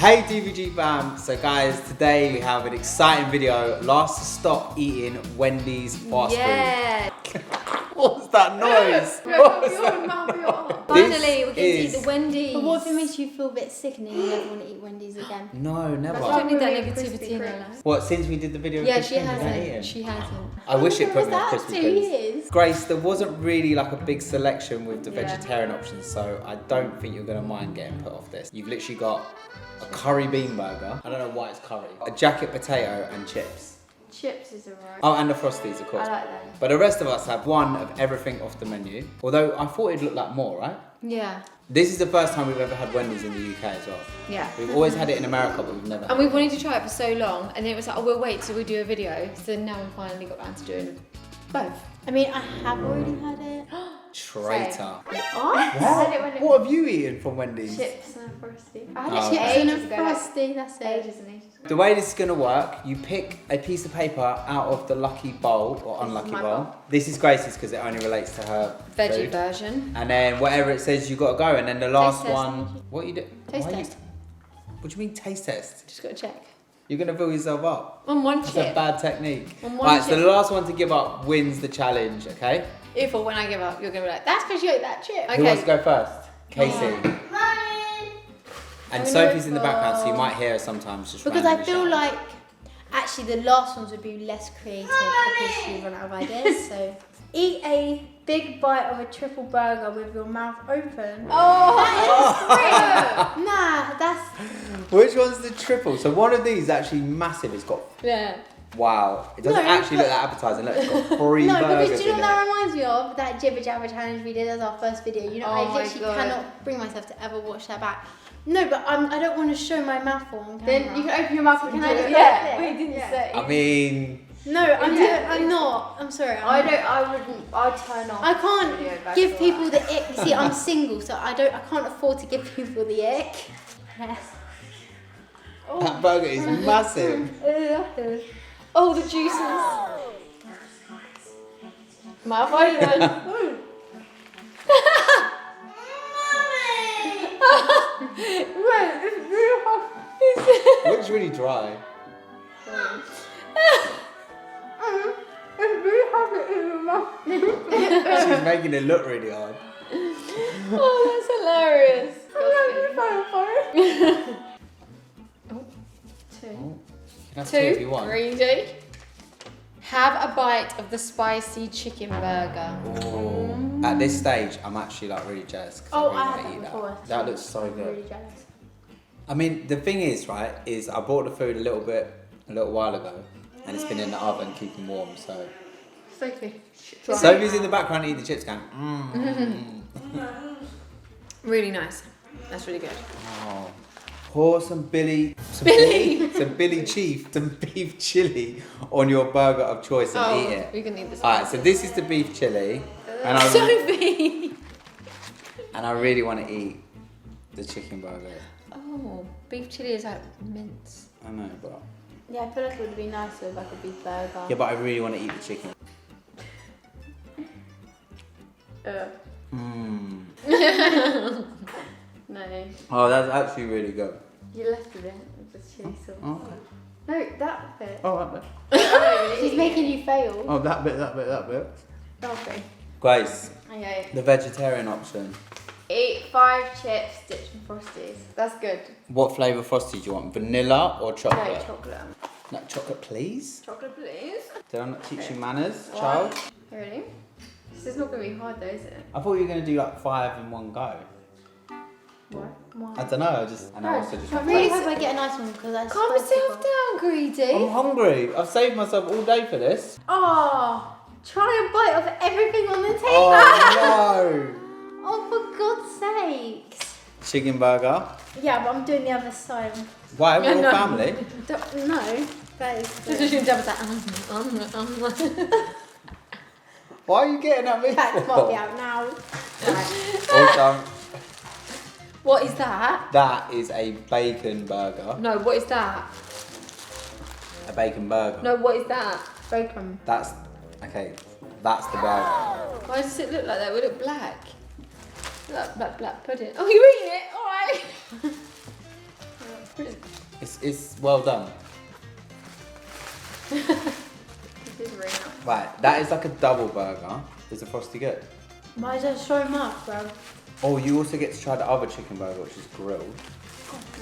Hey DVG fam, so guys, today we have an exciting video. Last to stop eating Wendy's fast food. What was that noise? What was that? Finally, we can eat the Wendy's. But what if it makes you feel a bit sick and then you never want to eat Wendy's again? No, never. I don't need that negativity in her life. What, since we did the video? Yeah, she hasn't. She hasn't. I wish it put me off Was that crispy 2 things. years? Grace, there wasn't really like a big selection with the vegetarian options, so I don't think you're gonna mind getting put off this. You've literally got a curry bean burger. I don't know why it's curry. A jacket potato and chips. Chips is alright. Oh, and the Frosties, of course. I like them. But the rest of us have one of everything off the menu. Although I thought it'd look like more, right? Yeah. This is the first time we've ever had Wendy's in the UK as well. Yeah. We've always had it in America, but we've never. And we wanted to try it for so long, and then it was like, oh, we'll wait till we do a video. So now we finally got around to doing both. I mean, I have already had it. Traitor. What? What have you eaten from Wendy's? Chips and a Frosty. I Oh, had okay. chips and a Frosty, that's it. Ages and ages. The way this is going to work, you pick a piece of paper out of the lucky bowl or unlucky my bowl. bowl. This is Grace's because it only relates to her Veggie food. version. And then whatever it says, you got to go. And then the last test, one, maybe. what you do? Taste why test. What do you mean taste test? Just gotta check. You're going to fill yourself up. On one That's a chip. bad technique. On one Right, so chip. the last one to give up wins the challenge, okay? If or when I give up, you're gonna be like, that's because you ate that chip. Who wants to Okay. go first? Casey. And Sophie's in the background, so you might hear her sometimes just Because I randomly feel shouting. like actually the last ones would be less creative because you run out of ideas. So eat a big bite of a triple burger with your mouth open. Oh! Nah, that's Which one's the triple? So one of these is actually massive. It's got, Yeah. wow. It doesn't No, actually look but- that appetizing. Look, it's got 3 no, burgers because do you know in what that it. reminds me of? That jibber jabber challenge we did as our first video. You know, Oh I my literally God. cannot bring myself to ever watch that back. No, but I don't want to show my mouth on camera. Then you can open your mouth and Can do I it. do Yeah, that? we didn't Yeah. say. I mean, No, I'm not. I'm sorry. I wouldn't. I'd turn off. I video can't back give for people that. the ick. You see, I'm single, so I can't afford to give people the ick. that burger is massive. Oh, the juices. Mouth open. Looks really dry. She's making it look really hard. Oh, that's hilarious. You can have two if you want. Greedy. Have a bite of the spicy chicken burger. Ooh. At this stage, I'm actually like really jealous because Oh, I I really had want to that eat before. that. That looks so I'm good. really jealous. I mean, the thing is, right, is I bought the food a little while ago, and it's been in the oven keeping warm. So Sophie. Sophie's in the background eating the chips, going. Really nice. That's really good. Oh. Pour some Billy Chief, some beef chili on your burger of choice and eat it. we can eat this. Alright, so this is the beef chili, and Sophie. I really want to eat the chicken burger. Oh, beef chili is like mince. I know, but Yeah, I feel like it would be nicer with like a beef burger. yeah, but I really want to eat the chicken. No, Oh, that's actually really good. you left it with the chili sauce. Okay. No, that bit. Oh, that bit. She's making you fail. Oh, that bit. Okay. Grace, Okay. the vegetarian option. Eat 5 chips, stitch and Frosties. That's good. What flavour frosty do you want? Vanilla or No, chocolate? chocolate. No, chocolate, please. Chocolate, please. Did I not teach you manners, child? Really? This is not going to be hard though, is it? I thought you were going to do like 5 in one go. What? I don't know, and I also just. I really hope I get a nice one because I Calm yourself down, Greedy. I'm hungry. I've saved myself all day for this. Oh, try a bite of everything on the table. Oh Oh, for God's sakes. no! Chicken burger. Yeah, but I'm doing the other side. Why? We're all No. family. No, that is. Just as you double that. Why are you getting at me Facts might be for? out now. Also, What is that? that is a bacon burger. No, what is that? A bacon burger. No, what is that? Bacon. That's okay. That's the burger. Why does it look like that? We look black. Black pudding. Oh, you're eating it? Alright. It's well done. This is really nice. Right, that is like a double burger. Is the Frosty good? Why is there so much, bro? Oh, you also get to try the other chicken burger, which is grilled.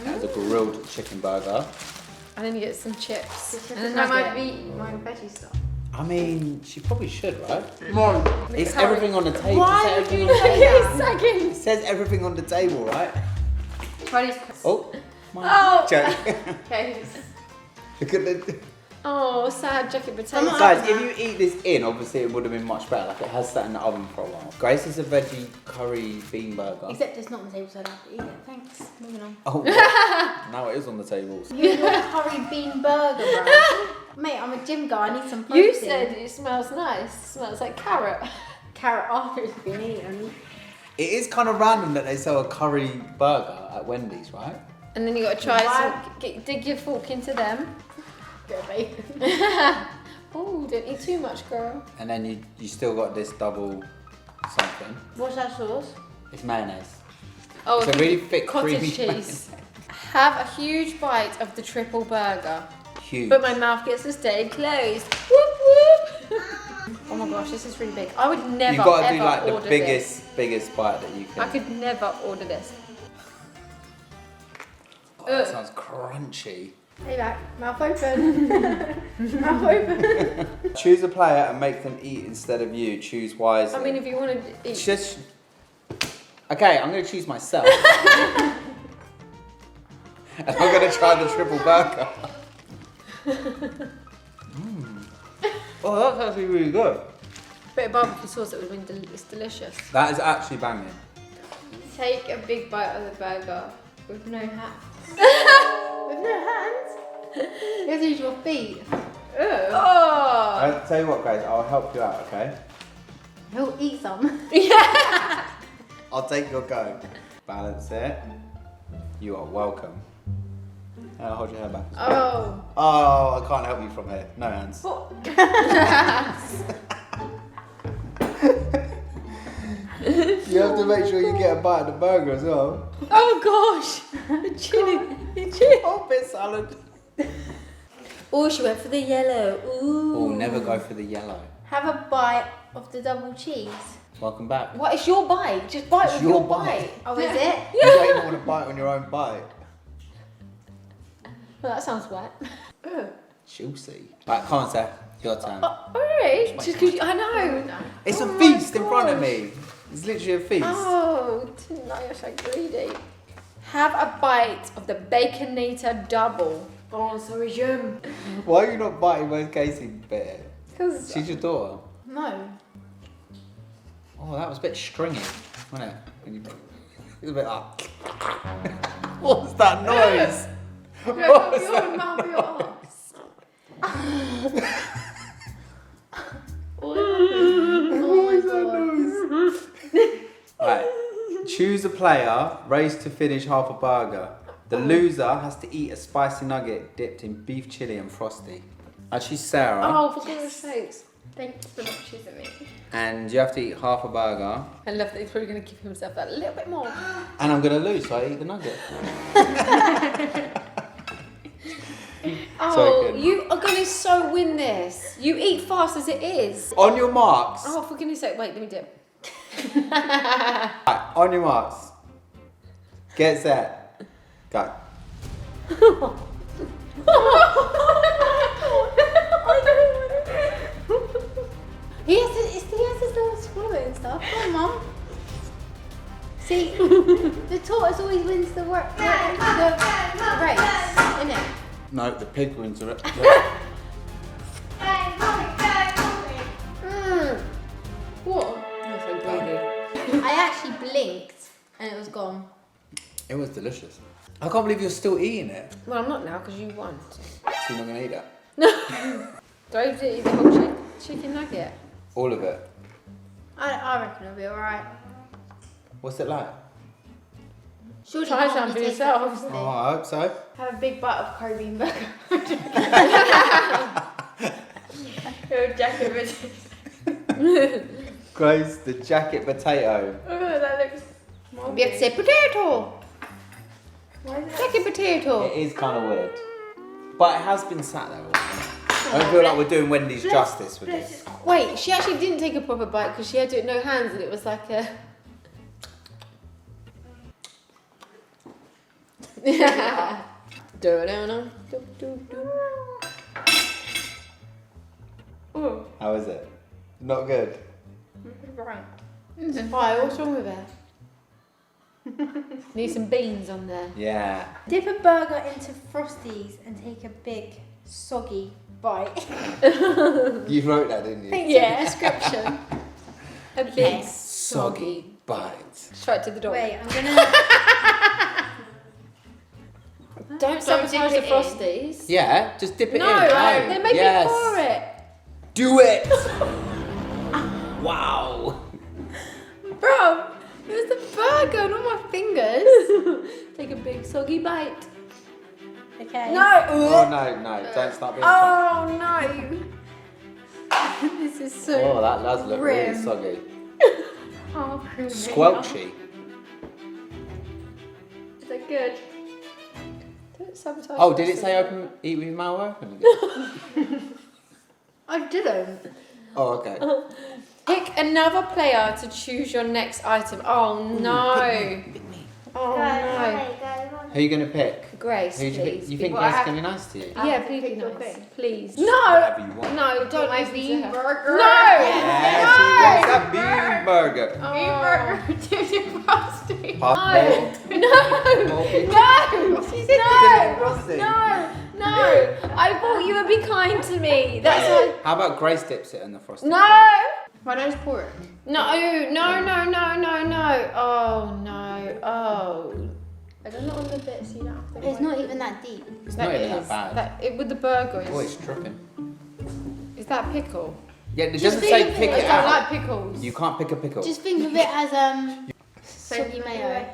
That is a grilled chicken burger. And then you get some chips. And a And I might nugget. be eating my veggie stuff. I mean, she probably should, right? It's Curry. everything on the table. Why It says would everything you on the say table. that? It says everything on the table, right? Try these. Oh, my Oh. joke. Okay. Look at the. Oh, sad jacket potato. I'm not- Guys, if you eat this in, obviously it would have been much better. Like it has sat in the oven for a while. Grace is a veggie curry bean burger. Except it's not on the table, so I don't have to eat it. Thanks. Moving on. Oh, now it is on the table. You want a curry bean burger, bro? Mate, I'm a gym guy. I need some protein. You said it smells nice. It smells like carrot. carrot after it's been eaten. It is kind of random that they sell a curry burger at Wendy's, right? And then you got to try Why? some. Dig your fork into them. Bit of bacon. Oh, don't eat too much, girl. And then you still got this double something. What's that sauce? It's mayonnaise. Oh, It's a really thick, cottage creamy cheese. Have a huge bite of the triple burger. Huge. But my mouth gets to stay closed. Whoop whoop. Oh my gosh, this is really big. I would never You've got to ever do like the order biggest bite that you this. can. I could never order this. Oh, that sounds crunchy. Hey back. Mouth open. Mouth open. Choose a player and make them eat instead of you. Choose wisely. I mean, if you want to eat. Just. Okay, I'm going to choose myself. And I'm going to try the triple burger. Oh, that's actually really good. Bit of barbecue sauce, it would have been it's delicious. That is actually banging. Take a big bite of the burger with no hat. With no hands. You have to use your feet. Oh! I'll tell you what, guys, I'll help you out, okay? He'll eat some. I'll take your go. Balance it. You are welcome. And I'll hold your hair back. Oh! Oh, I can't help you from here. No hands. You have to make sure you get a bite of the burger as well. Oh gosh! The chili! The chili! Oh, bit salad. Oh, she went for the yellow. Ooh. Oh, never go for the yellow. Have a bite of the double cheese. Welcome back. What? It's your bite. Just bite It's with your your bite. bite. Oh, is it? You don't even want to bite on your own bite. Well, that sounds wet. Juicy. Right, come on, Seth. Your turn. Alright. Just because I know. It's a Oh feast my in front of gosh. me. It's literally a feast. Oh, tonight you're so greedy. Have a bite of the Baconator double. Oh, sorry, Jim. Why are you not biting both Casey bit? Because She's your daughter. No. Oh, that was a bit stringy, wasn't it? When you, it was a bit like. What was that noise? What was that noise? What was that noise? Right. Choose a player, race to finish half a burger. The loser has to eat a spicy nugget dipped in beef chili and frosty. Actually, Sarah. oh, for goodness sakes. Thanks for not choosing me. And you have to eat half a burger. I love that he's probably going to give himself that little bit more. And I'm going to lose, so I eat the nugget. Oh, good. you are going to so win this. You eat fast as it is. On your marks. Oh, for goodness sake. Wait, let me dip. Right, on your marks. Get set. Go. He has to still swallow it and stuff. Come on, Mum. See, the tortoise always wins the race, innit? No, the pig wins it. What? You're so greedy. I actually blinked and it was gone. It was delicious. I can't believe you're still eating it. Well, I'm not now because you won. So you're not going to eat it? Do I have to eat the whole chicken nugget? All of it. I reckon it'll be alright. What's it like? Surely Try it can't some be for tasty yourself. frosty. Oh, I hope so. Have a big bite of curry bean burger. Little jacket potato. Grace, the jacket potato. Oh, that looks We have to say potato. Why is it? Jacket potato. It is kind of weird. But it has been sat there all night. I don't feel like we're doing Wendy's justice with this. Wait, she actually didn't take a proper bite because she had to do it no hands and it was like a... Yeah. How is it? Not good. It's fine, what's wrong with her? Need some beans on there. Yeah. Dip a burger into Frosties and take a big, soggy bite. You wrote that, didn't you? Yeah, description. A big, Okay. Soggy bite. Straight to the dog. Wait, I'm gonna... Don't sabotage sabotage the the Frosties. Yeah, just dip it No, in. they made yes. me pour it. Do it! Wow. Bro, it was the burger, not my fingers. Take a big, soggy bite. Okay. No. Oh no, don't start being Oh no. This is so... Oh, that does look really grim. soggy. Oh, creamy. Squelchy. Is that good? Don't sabotage. Oh, did it say open, eat with your mouth open again? I didn't. Oh, okay. Pick another player to choose your next item. Oh no. Pick me. Oh Go, no. Who are you going to pick? Grace, Who do you please. think? You think Well, I Grace have- can be nice to you? I have Yeah, to please pick be your nice. thing. Please. Whatever you want. No, don't My listen to bean her. burger. No. Yeah, she wants a bean burger. Bean burger. Tutti Frutti. More people. No. She said No. Frosty. No. I thought you would be kind to me. That's why. How about Grace dips it in the frosty? No. Why don't you just pour it? No. Oh no. Oh. I don't know on the bit so you don't have to. It's not even that deep. It's not even that is- bad. With the burger. Oh, it's dripping. Is that pickle? Yeah, it Just doesn't think say of it pick I it don't out. like pickles. You can't pick a pickle. Just think of it as soggy Sophie mayo.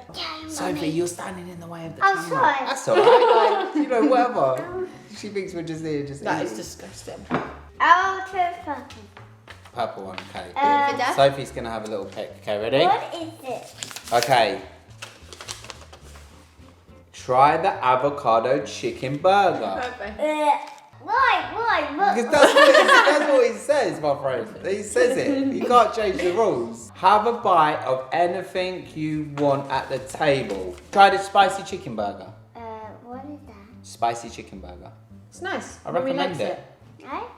Sophie, you're standing in the way of the I'm camera. sorry. That's alright, you know, whatever. She thinks we're just here, just That is eating. disgusting. I'll try purple. Purple one, okay. For Dad? Sophie's gonna have a little pick. Okay, ready? What is it? Okay. Try the avocado chicken burger. Why? Because that's what he says, my friend. He says it. You can't change the rules. Have a bite of anything you want at the table. Try the spicy chicken burger. What is that? Spicy chicken burger. It's nice. I Mummy recommend likes it. Oh.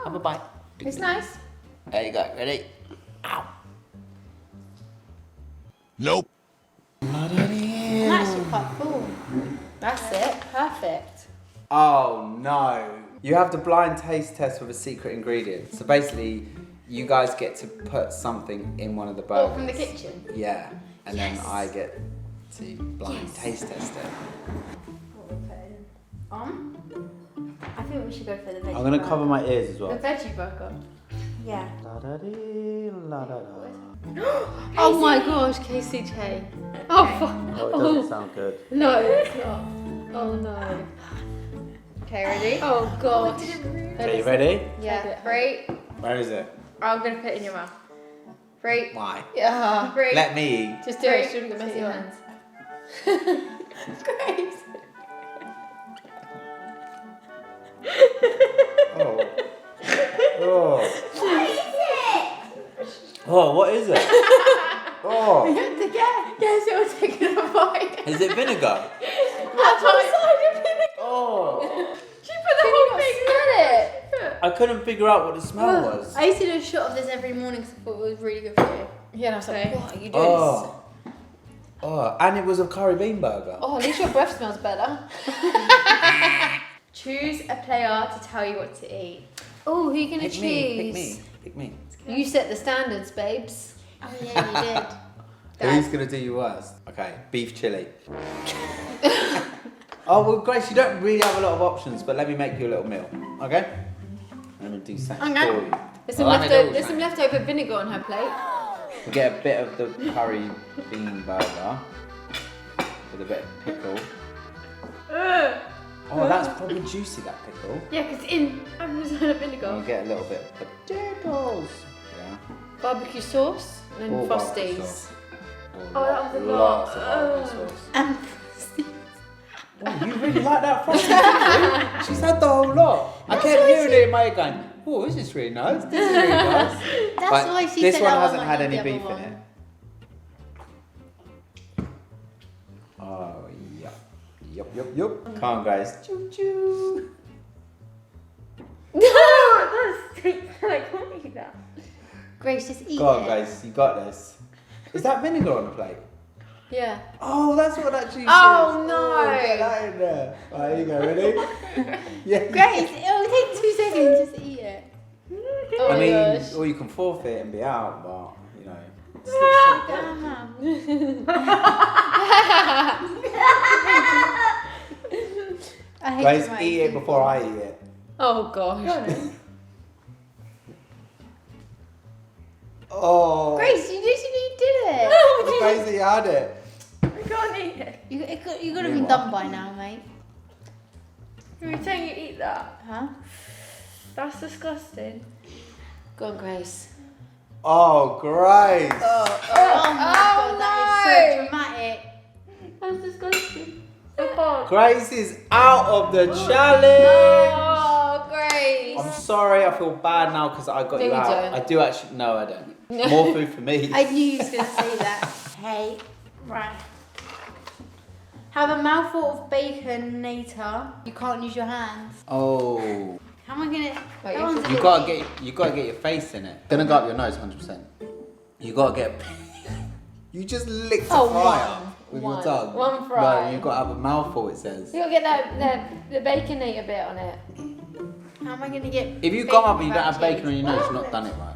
Have a bite. It's nice. There you go. Ready? Ow. Nope. I'm actually quite full. That's it. Perfect. Oh no. You have the blind taste test with a secret ingredient. So basically, you guys get to put something in one of the burgers. Oh, from the kitchen. Yeah. And then I get to blind taste test it. I think we should go for the veggie. I'm gonna cover my ears as The well. veggie burger. Yeah. Oh my gosh, KCJ. Oh fuck. Oh, it doesn't sound good. No, it's not. Oh no. Okay, ready? Oh gosh. Okay, you ready? Yeah. 3. Where is it? I'm gonna put it in your mouth. 3. Why? Yeah. 3. Let me eat. Just do it. 3. Shouldn't get Put messy your hands. Grace. Oh. Oh. Oh, what is it? Oh. Guess it was taking a bite. Is it vinegar? That's what I decided. Oh. She put the whole thing in it. I couldn't figure out what the smell was. I used to do a shot of this every morning because I thought it was really good for you. Yeah, and I was like, Okay. what are you doing? Oh. Oh, and it was a curry bean burger. Oh, at least your breath smells better. Choose a player to tell you what to eat. Oh, who are you gonna Pick choose? me, pick me, pick me. You set the standards, babes. Oh yeah, you did. Who's gonna do you worst? Okay, beef chili. Oh well, Grace, you don't really have a lot of options, but let me make you a little meal, okay? Let me do something Okay. for you. There's some, Well, let me do there's some something. leftover vinegar on her plate. We'll get a bit of the curry bean burger with a bit of pickle. Oh, that's probably juicy, that pickle. Yeah, because in Amazon And vinegar. we'll get a little bit of potatoes. Yeah. Barbecue sauce and then Or barbecue Frosties. sauce. Oh, that was a Lots lot. of barbecue sauce. And really like that frosty thing. She's had the whole lot. I kept hearing it in my ear going, oh, this is really nice. This is really nice. That's why she this said one I hasn't might had eat any the other beef in one. it. Oh, yeah. Yup. Come on, guys. Choo choo. No, that's I can't eat that. Grace, just eat Go on, it. guys. You got this. Is that vinegar on the plate? Yeah. Oh, that's what that cheese is. Oh, no. Get that in there. Right, here you go. Ready? Yeah. Grace, it will take 2 seconds. Just eat it. Oh I my mean, gosh. or you can forfeit and be out, but you know. I hate Guys, tomato eat it soup. before I eat it. Oh gosh. Oh. Grace, you literally did it. I'm crazy you had it. I can't eat it. You could have been done by now, mate. You're saying you eat that? Huh? That's disgusting. Go on, Grace. Oh, Grace. Oh my god, that is so dramatic. That's disgusting. I can't. Grace is out of the challenge. Oh, Grace. I'm sorry, I feel bad now because I got No, you you out. don't. I do actually. No, I don't. More food for me. I knew you was going to say that. Hey, right. Have a mouthful of baconator. You can't use your hands. Oh. How am I going to... Wait, That one's a You bit gotta big. get your face in it. Gonna go up your nose, 100%. You gotta get. You just licked a Oh, fry one. with One. your tongue. One fry. No, you gotta have a mouthful. It says. You gotta get the baconator bit on it. How am I going to get... If you bacon come up and you don't without have bacon on cheese? your nose, you've not done it right.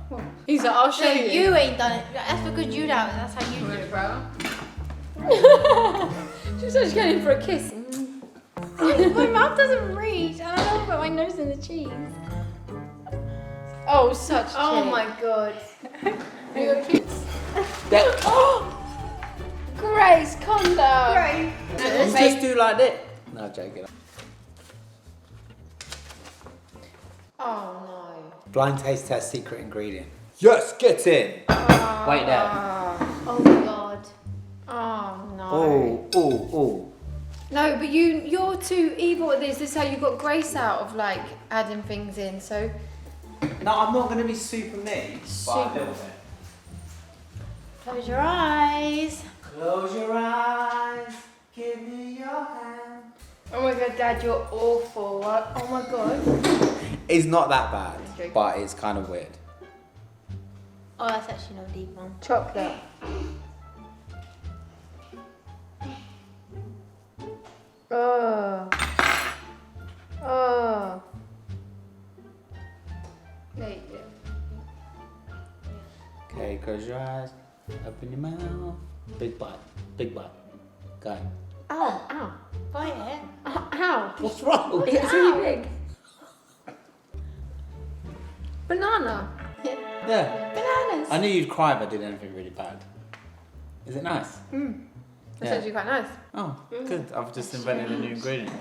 He's like, I'll show No, you. you ain't done it. That's because you don't. That's how you do it, bro. She's actually going in for a kiss. My mouth doesn't reach. I don't know about my nose in the cheese. Oh, such Oh cheek. my god. You got kiss. That, Grace, calm down. Right. you just do like this. No, joking. Oh no. Blind taste test secret ingredient. Yes, get in. Wait there. Oh my god. Oh no. Oh. No, but you're too evil at this. This is how you got Grace out of like adding things in. So No, I'm not gonna be super me. But a little bit. Close your eyes. Close your eyes. Give me your hand. oh my god, Dad, you're awful. What? Oh my god. It's not that bad, joking. but it's kind of weird. Oh, that's actually not a deep one. Chocolate. Oh. Oh. There you go. Okay, close your eyes. Open your mouth. Big bite. Big bite. Go. Ow, ow. Bite it. Ow. What's wrong? It's really big. Banana. Yeah. Bananas. I knew you'd cry if I did anything really bad. Is it nice? That's Yeah. actually quite nice. Oh, good. I've just invented a new ingredient.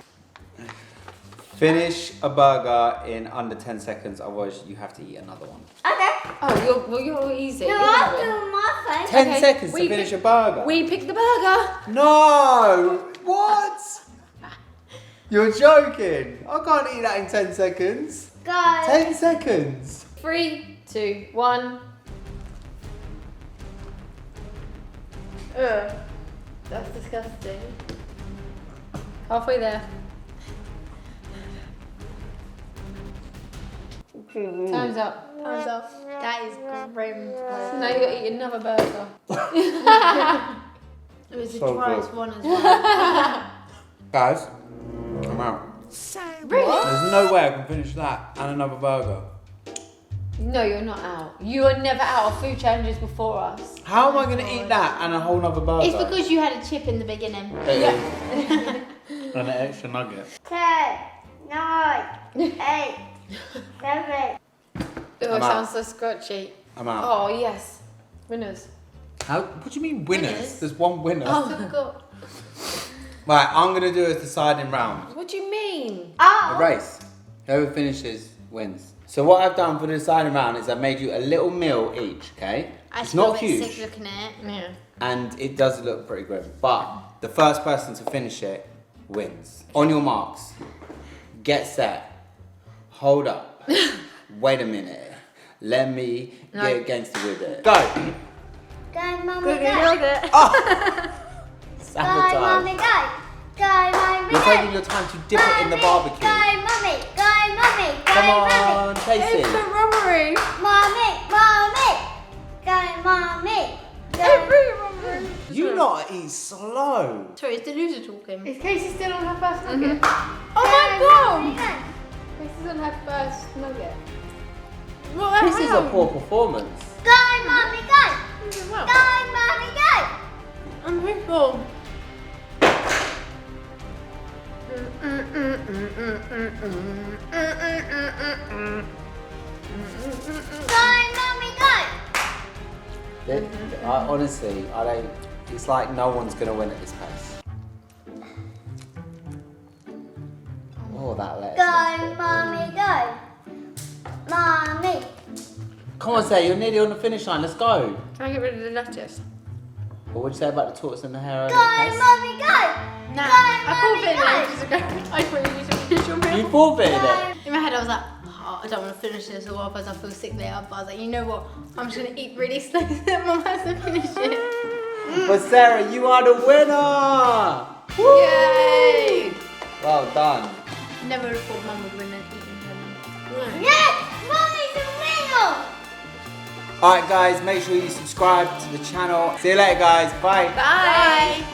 Finish a burger in under 10 seconds, otherwise you have to eat another one. Okay. Oh, you're easy. No, You're I'm good. doing my thing. 10 Okay, seconds to we finish pick- a burger? We picked the burger. No! What? You're joking. I can't eat that in 10 seconds. Guys. 10 seconds. 3, 2, 1. Ugh. That's disgusting. Halfway there. Time's up. Thumbs up. That is grim. Now you gotta eat another burger. It was the So driest good. one as well. Guys, I'm out. Really? There's no way I can finish that and another burger. No, you're not out. You were never out of food challenges before us. How am I going to eat that and a whole nother burger? It's because you had a chip in the beginning. And an extra nugget. 10, 9, 8, 7. Oh, it I'm out. sounds so scratchy. I'm out. Oh, yes. Winners. How? What do you mean winners? Winners? There's one winner. Oh, God. Right, I'm going to do a deciding round. What do you mean? A race. Whoever finishes wins. So what I've done for the deciding round is I made you a little meal each, okay? It's not Sick huge, looking at it. Yeah. and it does look pretty grim. But the first person to finish it wins. On your marks. Get set. Hold up. Wait a minute. Let me get gangster with it. Go. Go, Mummy, Good, go. nailed it. Go, Sabotage. Mummy, go. Go, Mummy, You're go. taking your time to dip it in the barbecue. Go, Mummy, go, Mummy, go, Come Mummy. on, Casey. It's a robbery. Mommy, Mommy. Go, Mommy. Go. Every robbery. You lot eat slow. Sorry, it's the loser talking. Is Casey still on her first nugget? Go, Oh my Mommy, god! go. Casey's on her first nugget. This is a poor performance. Go, Mommy, go. Well, Go, Mommy, go. I'm hopeful. Go, Mommy, go. Honestly, I don't. It's like no one's gonna win at this pace. Oh, that lettuce. Go, Mommy, go. Mommy. Come on, Say, you're nearly on the finish line. Let's go. Can I get rid of the lettuce? What would you say about the tortoise and the hare? Go, Mommy, go. Nah, I Mommy, forfeited go. ages ago. I thought you need to finish your meal. You forfeited it. in my head I was like, oh, I don't want to finish this or otherwise I feel sick later. But I was like, you know what? I'm just gonna eat really slow so that Mum has to finish it. But Sarah, you are the winner. Woo! Yay! Well done. Never would have thought Mum would win an eating challenge. Yes, Mommy's the winner. Alright guys, make sure you subscribe to the channel. See you later guys. Bye. Bye.